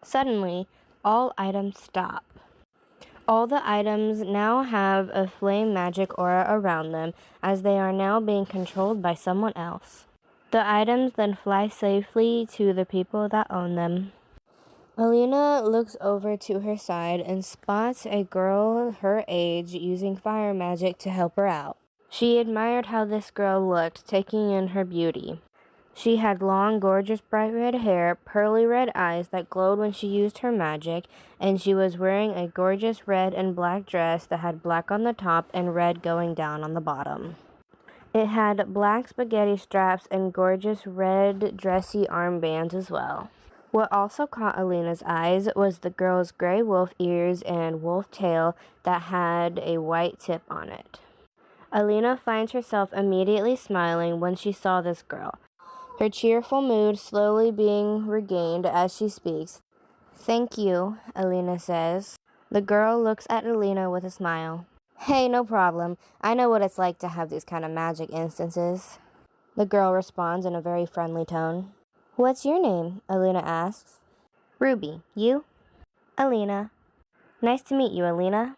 Suddenly, all items stop. All the items now have a flame magic aura around them, as they are now being controlled by someone else. The items then fly safely to the people that own them. Alina looks over to her side and spots a girl her age using fire magic to help her out. She admired how this girl looked, taking in her beauty. She had long, gorgeous, bright red hair, pearly red eyes that glowed when she used her magic, and she was wearing a gorgeous red and black dress that had black on the top and red going down on the bottom. It had black spaghetti straps and gorgeous red dressy armbands as well. What also caught Alina's eyes was the girl's gray wolf ears and wolf tail that had a white tip on it. Alina finds herself immediately smiling when she saw this girl, her cheerful mood slowly being regained as she speaks. "Thank you," Alina says. The girl looks at Alina with a smile. "Hey, no problem. I know what it's like to have these kind of magic instances." The girl responds in a very friendly tone. "What's your name?" Alina asks. "Ruby. You?" "Alina." "Nice to meet you, Alina."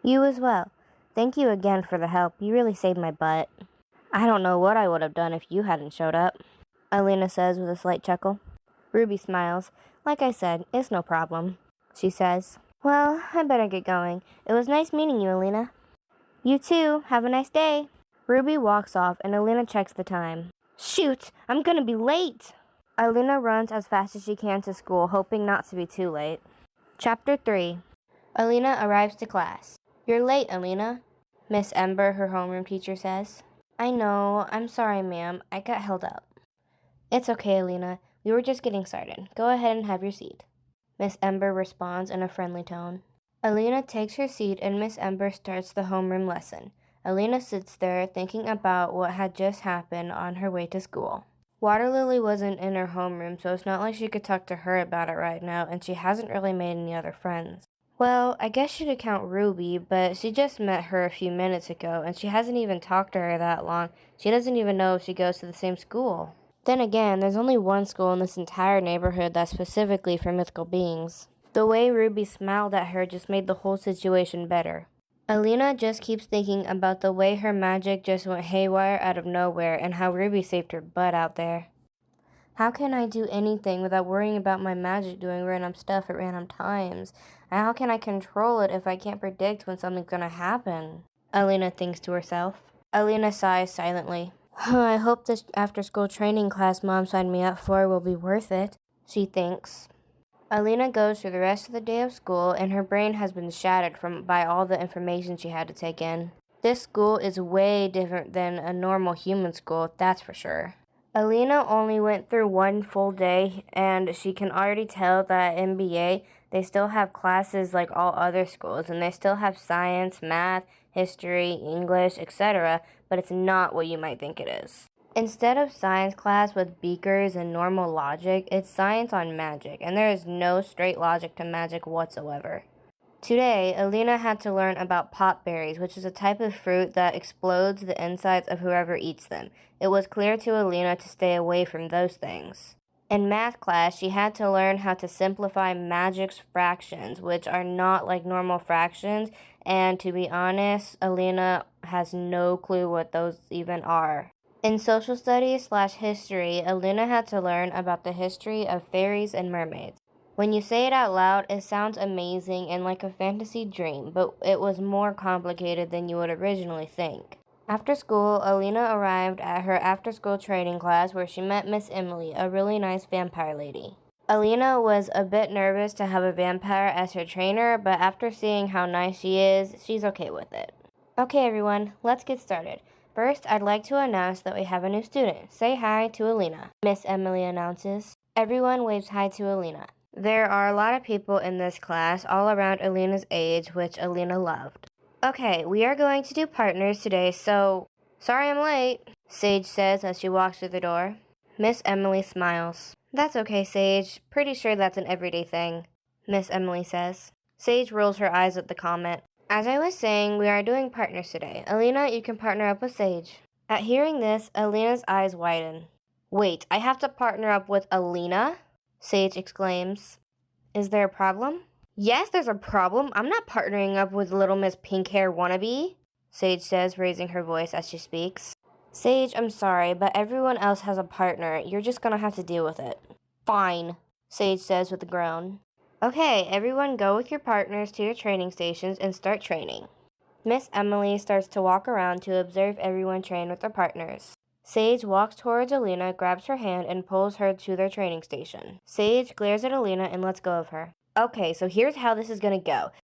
"You as well. Thank you again for the help. You really saved my butt." "I don't know what I would have done if you hadn't showed up," Alina says with a slight chuckle. Ruby smiles. "Like I said, it's no problem," she says. "Well, I better get going. It was nice meeting you, Alina." "You too. Have a nice day." Ruby walks off and Alina checks the time. "Shoot! I'm gonna be late!" Alina runs as fast as she can to school, hoping not to be too late. Chapter 3. Alina arrives to class. "You're late, Alina," Miss Ember, her homeroom teacher, says. "I know. I'm sorry, ma'am. I got held up." "It's okay, Alina. We were just getting started. Go ahead and have your seat," Miss Ember responds in a friendly tone. Alina takes her seat and Miss Ember starts the homeroom lesson. Alina sits there thinking about what had just happened on her way to school. Water Lily wasn't in her homeroom, so it's not like she could talk to her about it right now, and she hasn't really made any other friends. Well, I guess she could count Ruby, but she just met her a few minutes ago, and she hasn't even talked to her that long. She doesn't even know if she goes to the same school. Then again, there's only one school in this entire neighborhood that's specifically for mythical beings. The way Ruby smiled at her just made the whole situation better. Alina just keeps thinking about the way her magic just went haywire out of nowhere and how Ruby saved her butt out there. How can I do anything without worrying about my magic doing random stuff at random times? And how can I control it if I can't predict when something's gonna happen? Alina thinks to herself. Alina sighs silently. "I hope this after-school training class Mom signed me up for will be worth it," she thinks. Alina goes through the rest of the day of school, and her brain has been shattered by all the information she had to take in. This school is way different than a normal human school, that's for sure. Alina only went through one full day, and she can already tell that at MBA, they still have classes like all other schools, and they still have science, math, history, English, etc., but it's not what you might think it is. Instead of science class with beakers and normal logic, it's science on magic, and there is no straight logic to magic whatsoever. Today, Alina had to learn about potberries, which is a type of fruit that explodes the insides of whoever eats them. It was clear to Alina to stay away from those things. In math class, she had to learn how to simplify Magix fractions, which are not like normal fractions, and to be honest, Alina has no clue what those even are. In social studies/history, Alina had to learn about the history of fairies and mermaids. When you say it out loud, it sounds amazing and like a fantasy dream, but it was more complicated than you would originally think. After school, Alina arrived at her after-school training class where she met Miss Emily, a really nice vampire lady. Alina was a bit nervous to have a vampire as her trainer, but after seeing how nice she is, she's okay with it. "Okay, everyone, let's get started. First, I'd like to announce that we have a new student. Say hi to Alina," Miss Emily announces. Everyone waves hi to Alina. There are a lot of people in this class, all around Alina's age, which Alina loved. "Okay, we are going to do partners today, so sorry I'm late," Sage says as she walks through the door. Miss Emily smiles. "That's okay, Sage. Pretty sure that's an everyday thing," Miss Emily says. Sage rolls her eyes at the comment. "As I was saying, we are doing partners today. Alina, you can partner up with Sage." At hearing this, Alina's eyes widen. "Wait, I have to partner up with Alina?" Sage exclaims. Is there a problem? Yes, there's a problem. I'm not partnering up with Little Miss Pink Hair wannabe, Sage says, raising her voice as she speaks. Sage, I'm sorry, but everyone else has a partner. You're just gonna have to deal with it. Fine, Sage says with a groan. Okay, everyone go with your partners to your training stations and start training. Miss Emily starts to walk around to observe everyone train with their partners. Sage walks towards Alina, grabs her hand, and pulls her to their training station. Sage glares at Alina and lets go of her. Okay, so here's how this is gonna go.